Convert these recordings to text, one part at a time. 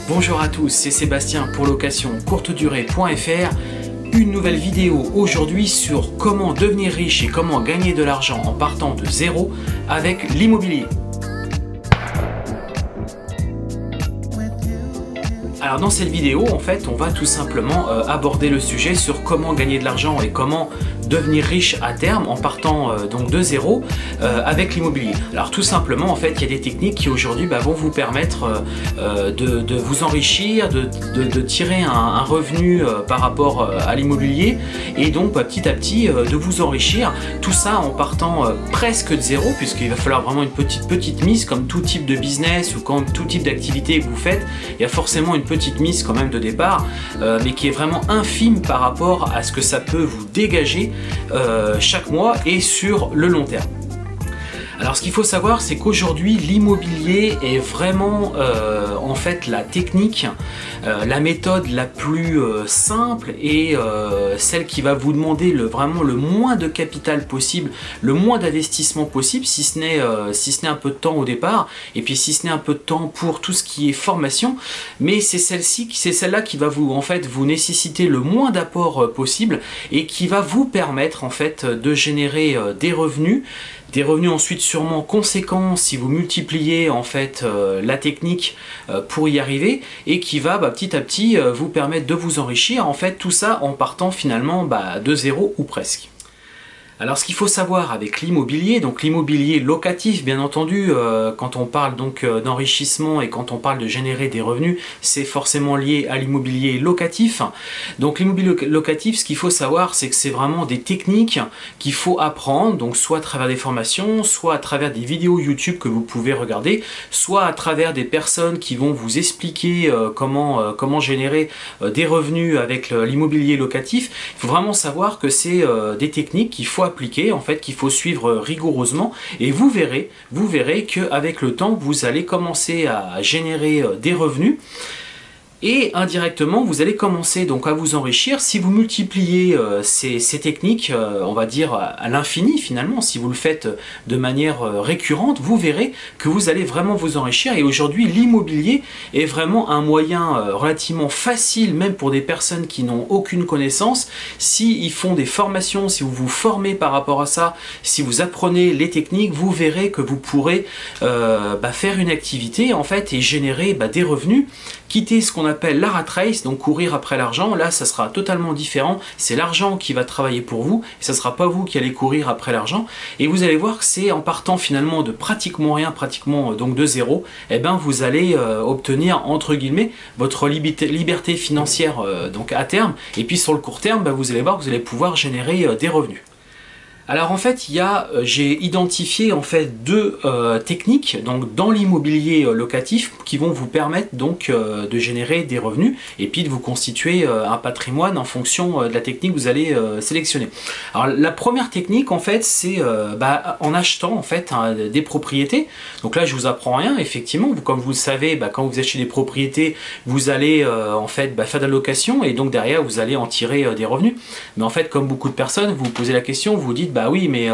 Bonjour à tous, c'est Sébastien pour location-courte-durée.fr. Une nouvelle vidéo aujourd'hui sur comment devenir riche et comment gagner de l'argent en partant de zéro avec l'immobilier. Alors dans cette vidéo, en fait, on va tout simplement aborder le sujet sur comment gagner de l'argent et comment devenir riche à terme en partant donc de zéro avec l'immobilier. Alors tout simplement, en fait, il y a des techniques qui aujourd'hui vont vous permettre de vous enrichir, de tirer un revenu par rapport à l'immobilier et donc petit à petit de vous enrichir. Tout ça en partant presque de zéro, puisqu'il va falloir vraiment une petite mise, comme tout type de business ou comme tout type d'activité que vous faites. Il y a forcément une petite mise quand même de départ, mais qui est vraiment infime par rapport à ce que ça peut vous dégager chaque mois et sur le long terme. Alors ce qu'il faut savoir, c'est qu'aujourd'hui l'immobilier est vraiment en fait la technique, la méthode la plus simple et celle qui va vous demander vraiment le moins de capital possible, le moins d'investissement possible, si ce n'est un peu de temps au départ, et puis si ce n'est un peu de temps pour tout ce qui est formation, mais c'est celle-là qui va vous nécessiter le moins d'apport possible et qui va vous permettre en fait de générer des revenus ensuite sûrement conséquents si vous multipliez en fait la technique pour y arriver, et qui va petit à petit vous permettre de vous enrichir, en fait tout ça en partant finalement de zéro ou presque. Alors ce qu'il faut savoir avec l'immobilier, donc l'immobilier locatif bien entendu, quand on parle donc d'enrichissement et quand on parle de générer des revenus, c'est forcément lié à l'immobilier locatif. Donc l'immobilier locatif, ce qu'il faut savoir, c'est que c'est vraiment des techniques qu'il faut apprendre, donc soit à travers des formations, soit à travers des vidéos YouTube que vous pouvez regarder, soit à travers des personnes qui vont vous expliquer comment générer des revenus avec l'immobilier locatif. Il faut vraiment savoir que c'est des techniques qu'il faut appliquer, en fait, qu'il faut suivre rigoureusement, et vous verrez qu'avec le temps vous allez commencer à générer des revenus. Et indirectement, vous allez commencer donc à vous enrichir si vous multipliez ces techniques, on va dire à l'infini finalement. Si vous le faites de manière récurrente, vous verrez que vous allez vraiment vous enrichir. Et aujourd'hui, l'immobilier est vraiment un moyen relativement facile, même pour des personnes qui n'ont aucune connaissance. S'ils font des formations, si vous vous formez par rapport à ça, si vous apprenez les techniques, vous verrez que vous pourrez faire une activité en fait et générer des revenus. Quitter ce qu'on appelle la rat race, donc courir après l'argent. Là ça sera totalement différent, c'est l'argent qui va travailler pour vous, et ce ne sera pas vous qui allez courir après l'argent. Et vous allez voir que c'est en partant finalement de pratiquement rien, donc de zéro, vous allez obtenir entre guillemets votre liberté financière donc à terme, et puis sur le court terme vous allez voir que vous allez pouvoir générer des revenus. Alors en fait, j'ai identifié en fait deux techniques donc dans l'immobilier locatif qui vont vous permettre donc de générer des revenus et puis de vous constituer un patrimoine en fonction de la technique que vous allez sélectionner. Alors la première technique en fait, c'est en achetant en fait des propriétés. Donc là je vous apprends rien, effectivement, comme vous le savez, quand vous achetez des propriétés, vous allez en fait faire de la location, et donc derrière vous allez en tirer des revenus. Mais en fait, comme beaucoup de personnes, vous vous posez la question, vous vous dites oui, mais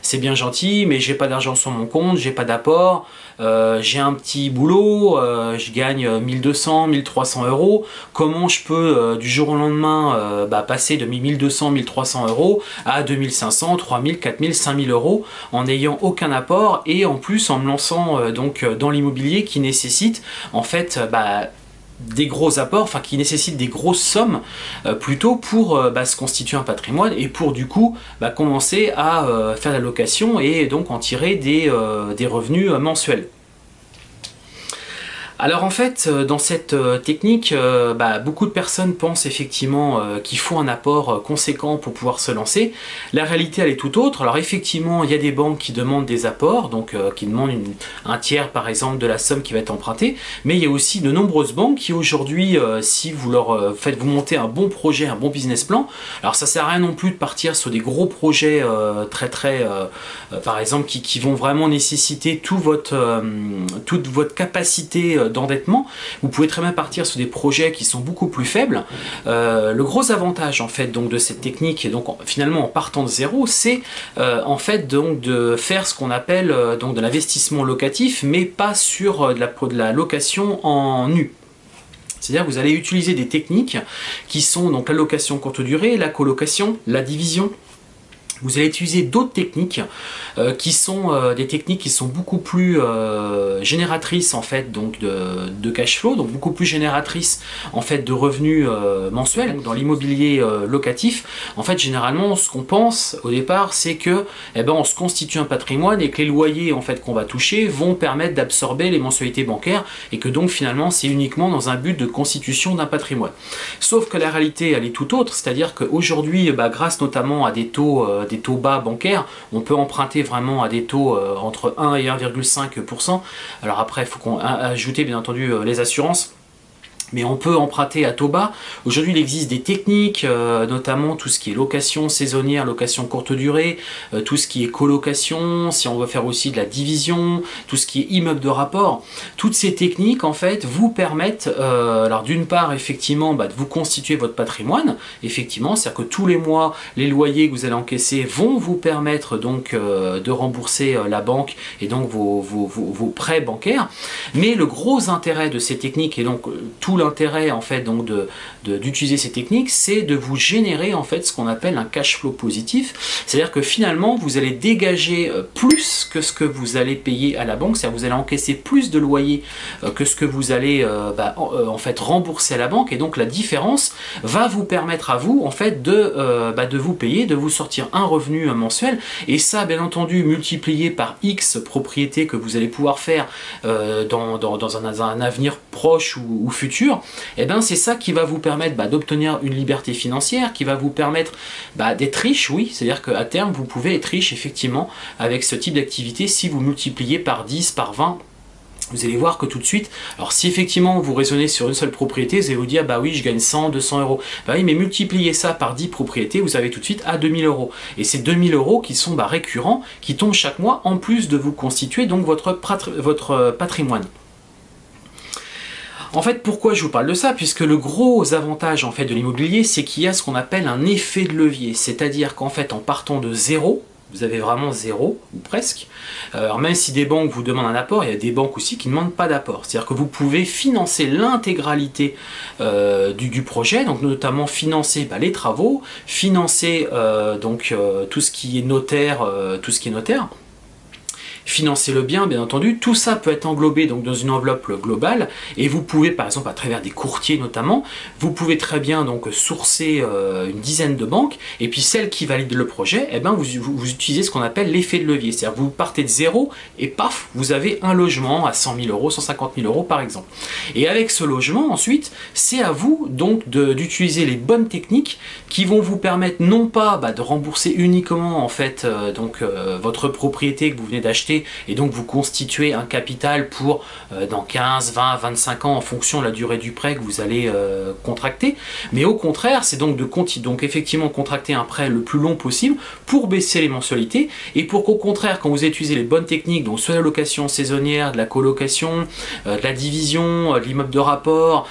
c'est bien gentil, mais j'ai pas d'argent sur mon compte, j'ai pas d'apport, j'ai un petit boulot, je gagne 1200, 1300 euros. Comment je peux du jour au lendemain passer de 1200, 1300 euros à 2500, 3000, 4000, 5000 euros en n'ayant aucun apport, et en plus en me lançant donc dans l'immobilier qui nécessite en fait des gros apports, qui nécessitent des grosses sommes plutôt pour se constituer un patrimoine et pour du coup commencer à faire la location et donc en tirer des revenus mensuels. Alors en fait, dans cette technique, beaucoup de personnes pensent effectivement qu'il faut un apport conséquent pour pouvoir se lancer. La réalité, elle est tout autre. Alors effectivement, il y a des banques qui demandent des apports, donc qui demandent un tiers par exemple de la somme qui va être empruntée, mais il y a aussi de nombreuses banques qui aujourd'hui, si vous leur faites vous monter un bon projet, un bon business plan, alors ça sert à rien non plus de partir sur des gros projets par exemple qui vont vraiment nécessiter toute votre capacité d'endettement. Vous pouvez très bien partir sur des projets qui sont beaucoup plus faibles. Le gros avantage en fait donc de cette technique, et donc finalement en partant de zéro, c'est en fait donc de faire ce qu'on appelle donc de l'investissement locatif, mais pas sur de la location en nu. C'est-à-dire que vous allez utiliser des techniques qui sont donc la location courte durée, la colocation, la division. Vous allez utiliser d'autres techniques qui sont des techniques qui sont beaucoup plus génératrices en fait donc de cash flow, donc beaucoup plus génératrices en fait de revenus mensuels. Donc, dans l'immobilier locatif, en fait généralement ce qu'on pense au départ c'est que on se constitue un patrimoine et que les loyers en fait qu'on va toucher vont permettre d'absorber les mensualités bancaires et que donc finalement c'est uniquement dans un but de constitution d'un patrimoine. Sauf que la réalité elle est tout autre, c'est-à-dire qu'aujourd'hui grâce notamment à des taux bas bancaires, on peut emprunter vraiment à des taux entre 1 et 1,5%. Alors après, il faut qu'on ajoute bien entendu les assurances. Mais on peut emprunter à taux bas. Aujourd'hui, il existe des techniques, notamment tout ce qui est location saisonnière, location courte durée, tout ce qui est colocation, si on veut faire aussi de la division, tout ce qui est immeuble de rapport. Toutes ces techniques, en fait, vous permettent, alors d'une part, effectivement, de vous constituer votre patrimoine, effectivement, c'est-à-dire que tous les mois, les loyers que vous allez encaisser vont vous permettre donc de rembourser la banque et donc vos prêts bancaires. Mais le gros intérêt de ces techniques, et donc tout l'intérêt en fait donc d'utiliser ces techniques, c'est de vous générer en fait ce qu'on appelle un cash flow positif, c'est-à-dire que finalement vous allez dégager plus que ce que vous allez payer à la banque, c'est-à-dire que vous allez encaisser plus de loyer que ce que vous allez en fait rembourser à la banque, et donc la différence va vous permettre à vous en fait de vous payer, de vous sortir un revenu mensuel, et ça bien entendu multiplié par X propriétés que vous allez pouvoir faire dans un avenir proche ou futur. C'est ça qui va vous permettre d'obtenir une liberté financière, qui va vous permettre d'être riche, oui, c'est-à-dire qu'à terme vous pouvez être riche effectivement avec ce type d'activité si vous multipliez par 10, par 20. Vous allez voir que tout de suite, alors si effectivement vous raisonnez sur une seule propriété, vous allez vous dire oui je gagne 100, 200 euros. Oui, mais multipliez ça par 10 propriétés, vous avez tout de suite à 2000 euros. Et ces 2000 euros qui sont récurrents, qui tombent chaque mois en plus de vous constituer donc votre patrimoine. En fait, pourquoi je vous parle de ça? Puisque le gros avantage en fait de l'immobilier, c'est qu'il y a ce qu'on appelle un effet de levier. C'est-à-dire qu'en fait, en partant de zéro, vous avez vraiment zéro, ou presque. Alors même si des banques vous demandent un apport, il y a des banques aussi qui ne demandent pas d'apport. C'est-à-dire que vous pouvez financer l'intégralité du projet, donc notamment financer les travaux, financer tout ce qui est notaire, financer le bien, bien entendu, tout ça peut être englobé donc dans une enveloppe globale, et vous pouvez par exemple à travers des courtiers notamment, vous pouvez très bien donc sourcer une dizaine de banques, et puis celles qui valident le projet, vous utilisez ce qu'on appelle l'effet de levier, c'est-à-dire vous partez de zéro et paf, vous avez un logement à 100 000 euros, 150 000 euros par exemple. Et avec ce logement ensuite, c'est à vous donc d'utiliser les bonnes techniques qui vont vous permettre non pas de rembourser uniquement en fait votre propriété que vous venez d'acheter, et donc vous constituez un capital pour dans 15, 20, 25 ans en fonction de la durée du prêt que vous allez contracter, mais au contraire c'est donc effectivement contracter un prêt le plus long possible pour baisser les mensualités, et pour qu'au contraire quand vous utilisez les bonnes techniques, donc soit la location saisonnière, de la colocation, de la division, de l'immeuble de rapport,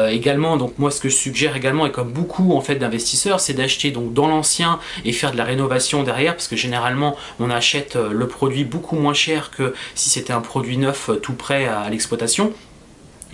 également donc moi ce que je suggère également, et comme beaucoup en fait d'investisseurs, c'est d'acheter donc dans l'ancien et faire de la rénovation derrière, parce que généralement on achète le produit beaucoup moins cher que si c'était un produit neuf tout prêt à l'exploitation.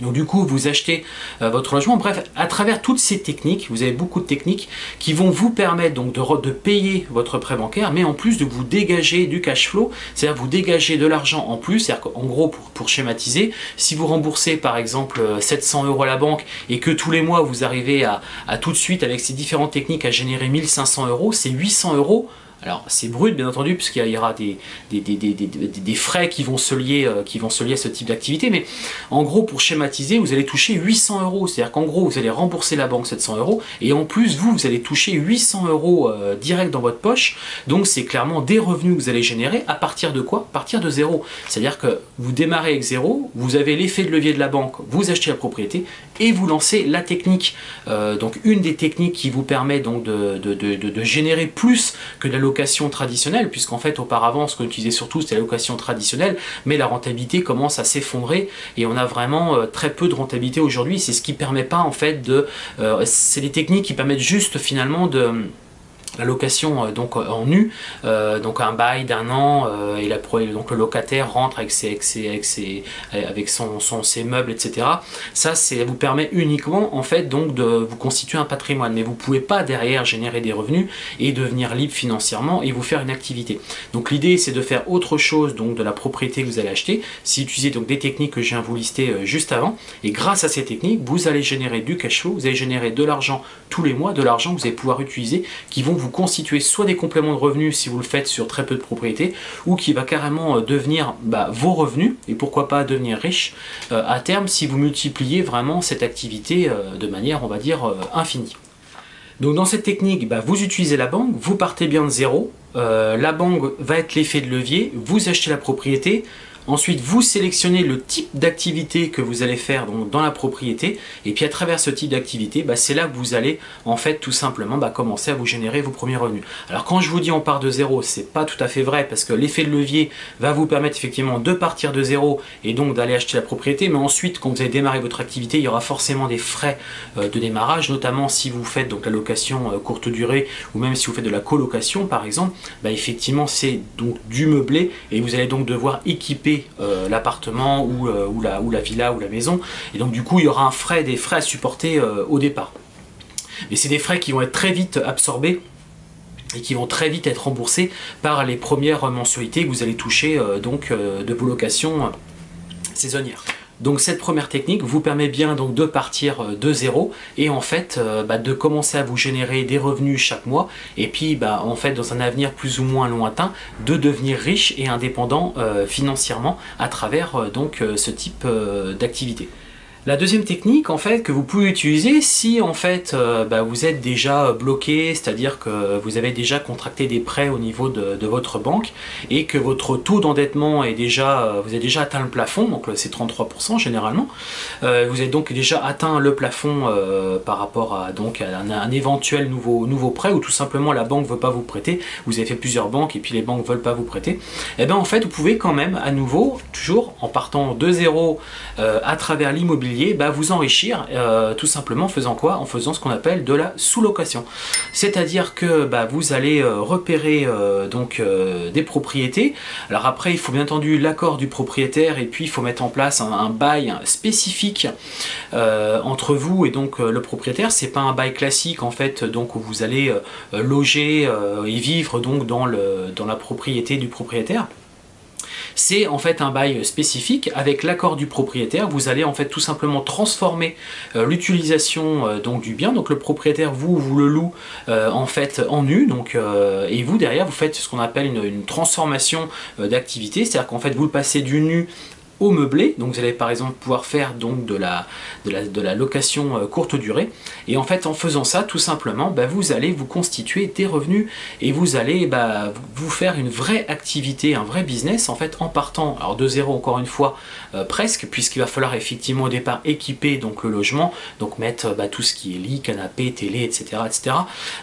Donc du coup vous achetez votre logement. Bref, à travers toutes ces techniques, vous avez beaucoup de techniques qui vont vous permettre donc de payer votre prêt bancaire, mais en plus de vous dégager du cash flow, c'est-à-dire vous dégager de l'argent en plus. C'est-à-dire qu'en gros, pour schématiser, si vous remboursez par exemple 700 euros à la banque et que tous les mois vous arrivez à tout de suite avec ces différentes techniques à générer 1500 euros, c'est 800 euros. Alors c'est brut bien entendu puisqu'il y aura des frais qui vont se lier à ce type d'activité, mais en gros pour schématiser vous allez toucher 800 euros, c'est à dire qu'en gros vous allez rembourser la banque 700 euros et en plus vous allez toucher 800 euros direct dans votre poche, donc c'est clairement des revenus que vous allez générer à partir de quoi? À partir de zéro, c'est à dire que vous démarrez avec zéro, vous avez l'effet de levier de la banque, vous achetez la propriété et vous lancez la technique, donc une des techniques qui vous permet donc de générer plus que de la location traditionnelle, puisqu'en fait auparavant ce qu'on utilisait surtout c'était la location traditionnelle, mais la rentabilité commence à s'effondrer et on a vraiment très peu de rentabilité aujourd'hui. C'est ce qui permet pas en fait c'est des techniques qui permettent juste finalement la location donc en nu, donc un bail d'1 an, et donc le locataire rentre avec ses meubles, etc. Ça vous permet uniquement en fait donc de vous constituer un patrimoine, mais vous pouvez pas derrière générer des revenus et devenir libre financièrement et vous faire une activité. Donc l'idée c'est de faire autre chose donc de la propriété que vous allez acheter, c'est utiliser donc des techniques que je viens vous lister juste avant, et grâce à ces techniques vous allez générer du cash flow, vous allez générer de l'argent tous les mois, de l'argent que vous allez pouvoir utiliser, qui vont vous constituer soit des compléments de revenus si vous le faites sur très peu de propriétés, ou qui va carrément devenir vos revenus, et pourquoi pas devenir riche à terme si vous multipliez vraiment cette activité de manière, on va dire, infinie. Donc dans cette technique, vous utilisez la banque, vous partez bien de zéro, la banque va être l'effet de levier, vous achetez la propriété. Ensuite, vous sélectionnez le type d'activité que vous allez faire donc, dans la propriété, et puis à travers ce type d'activité, c'est là que vous allez en fait tout simplement commencer à vous générer vos premiers revenus. Alors quand je vous dis on part de zéro, c'est pas tout à fait vrai, parce que l'effet de levier va vous permettre effectivement de partir de zéro et donc d'aller acheter la propriété, mais ensuite quand vous allez démarrer votre activité, il y aura forcément des frais de démarrage, notamment si vous faites donc la location courte durée, ou même si vous faites de la colocation par exemple, effectivement c'est donc du meublé, et vous allez donc devoir équiper l'appartement ou la villa ou la maison, et donc du coup il y aura des frais à supporter au départ, mais c'est des frais qui vont être très vite absorbés et qui vont très vite être remboursés par les premières mensualités que vous allez toucher de vos locations saisonnières. Donc cette première technique vous permet bien donc de partir de zéro et en fait de commencer à vous générer des revenus chaque mois, et puis en fait dans un avenir plus ou moins lointain de devenir riche et indépendant financièrement à travers ce type d'activité. La deuxième technique en fait que vous pouvez utiliser si en fait vous êtes déjà bloqué, c'est-à-dire que vous avez déjà contracté des prêts au niveau de votre banque et que votre taux d'endettement est déjà, vous avez déjà atteint le plafond, donc c'est 33% généralement, vous avez donc déjà atteint le plafond par rapport à un éventuel nouveau prêt, ou tout simplement la banque ne veut pas vous prêter, vous avez fait plusieurs banques et puis les banques ne veulent pas vous prêter, et bien en fait vous pouvez quand même à nouveau, toujours en partant de zéro à travers l'immobilier, vous enrichir tout simplement en faisant quoi? En faisant ce qu'on appelle de la sous-location. C'est-à-dire que vous allez repérer des propriétés. Alors après il faut bien entendu l'accord du propriétaire, et puis il faut mettre en place un bail spécifique entre vous et donc le propriétaire. C'est pas un bail classique en fait donc où vous allez loger et vivre donc dans la propriété du propriétaire. C'est en fait un bail spécifique avec l'accord du propriétaire. Vous allez en fait tout simplement transformer l'utilisation du bien. Donc le propriétaire vous le loue en fait en nu, et vous derrière vous faites ce qu'on appelle une transformation d'activité, c'est-à-dire qu'en fait vous le passez du nu au meublé. Donc vous allez par exemple pouvoir faire donc de la location courte durée, et en fait en faisant ça tout simplement vous allez vous constituer des revenus et vous allez vous faire une vraie activité, un vrai business en fait, en partant alors de zéro encore une fois presque, puisqu'il va falloir effectivement au départ équiper donc le logement, donc mettre tout ce qui est lit, canapé, télé, etc.,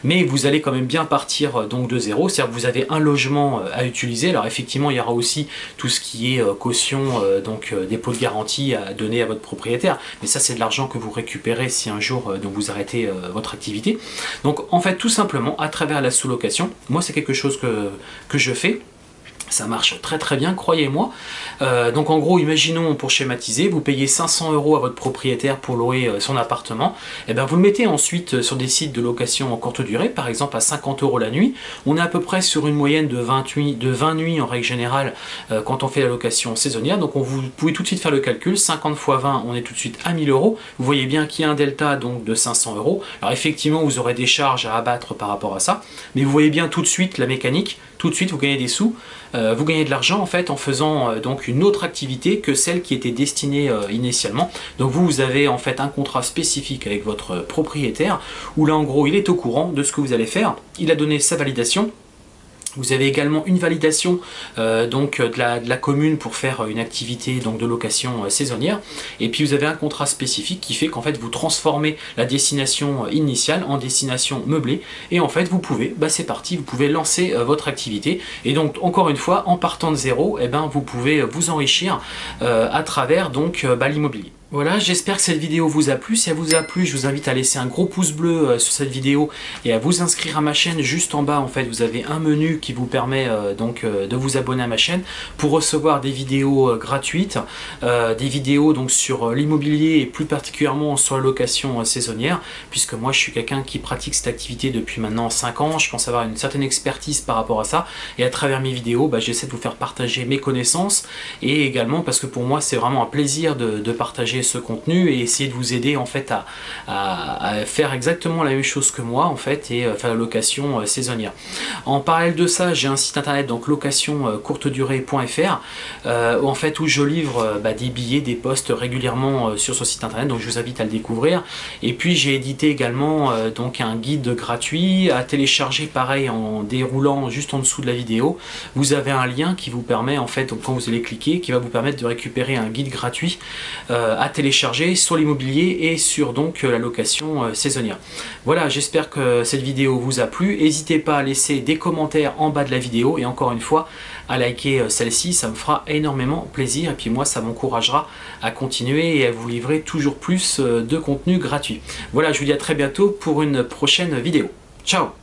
mais vous allez quand même bien partir donc de zéro, c'est-à-dire que vous avez un logement à utiliser. Alors effectivement il y aura aussi tout ce qui est caution, dépôt de garantie à donner à votre propriétaire, mais ça c'est de l'argent que vous récupérez si un jour vous arrêtez votre activité. Donc en fait tout simplement à travers la sous-location, moi c'est quelque chose que je fais. Ça marche très très bien, croyez-moi. Donc en gros, imaginons pour schématiser, vous payez 500 € à votre propriétaire pour louer son appartement. Et bien vous le mettez ensuite sur des sites de location en courte durée, par exemple à 50 € la nuit. On est à peu près sur une moyenne de 20 nuits en règle générale quand on fait la location saisonnière. Donc vous pouvez tout de suite faire le calcul, 50 x 20, on est tout de suite à 1000 €. Vous voyez bien qu'il y a un delta donc de 500 €. Alors effectivement, vous aurez des charges à abattre par rapport à ça, mais vous voyez bien tout de suite la mécanique. Tout de suite vous gagnez des sous, vous gagnez de l'argent en fait en faisant donc une autre activité que celle qui était destinée initialement. Donc vous avez en fait un contrat spécifique avec votre propriétaire où là en gros il est au courant de ce que vous allez faire, il a donné sa validation. Vous avez également une validation de la commune pour faire une activité donc de location saisonnière, et puis vous avez un contrat spécifique qui fait qu'en fait vous transformez la destination initiale en destination meublée, et en fait vous pouvez, c'est parti, vous pouvez lancer votre activité. Et donc encore une fois en partant de zéro, vous pouvez vous enrichir à travers donc l'immobilier. Voilà, j'espère que cette vidéo vous a plu. Si elle vous a plu, je vous invite à laisser un gros pouce bleu sur cette vidéo et à vous inscrire à ma chaîne. Juste en bas, en fait, vous avez un menu qui vous permet de vous abonner à ma chaîne pour recevoir des vidéos gratuites, des vidéos donc sur l'immobilier et plus particulièrement sur la location saisonnière, puisque moi je suis quelqu'un qui pratique cette activité depuis maintenant 5 ans. Je pense avoir une certaine expertise par rapport à ça et à travers mes vidéos, j'essaie de vous faire partager mes connaissances et également parce que pour moi c'est vraiment un plaisir de partager ce contenu et essayer de vous aider en fait à faire exactement la même chose que moi en fait et faire la location saisonnière. En parallèle de ça, j'ai un site internet donc locationcourtedurée.fr en fait où je livre des billets, des posts régulièrement sur ce site internet, donc je vous invite à le découvrir. Et puis j'ai édité également donc un guide gratuit à télécharger, pareil en déroulant juste en dessous de la vidéo. Vous avez un lien qui vous permet en fait, donc, quand vous allez cliquer, qui va vous permettre de récupérer un guide gratuit à télécharger sur l'immobilier et sur donc la location saisonnière. Voilà, j'espère que cette vidéo vous a plu. N'hésitez pas à laisser des commentaires en bas de la vidéo et encore une fois à liker celle-ci, ça me fera énormément plaisir et puis moi ça m'encouragera à continuer et à vous livrer toujours plus de contenu gratuit. Voilà, je vous dis à très bientôt pour une prochaine vidéo. Ciao!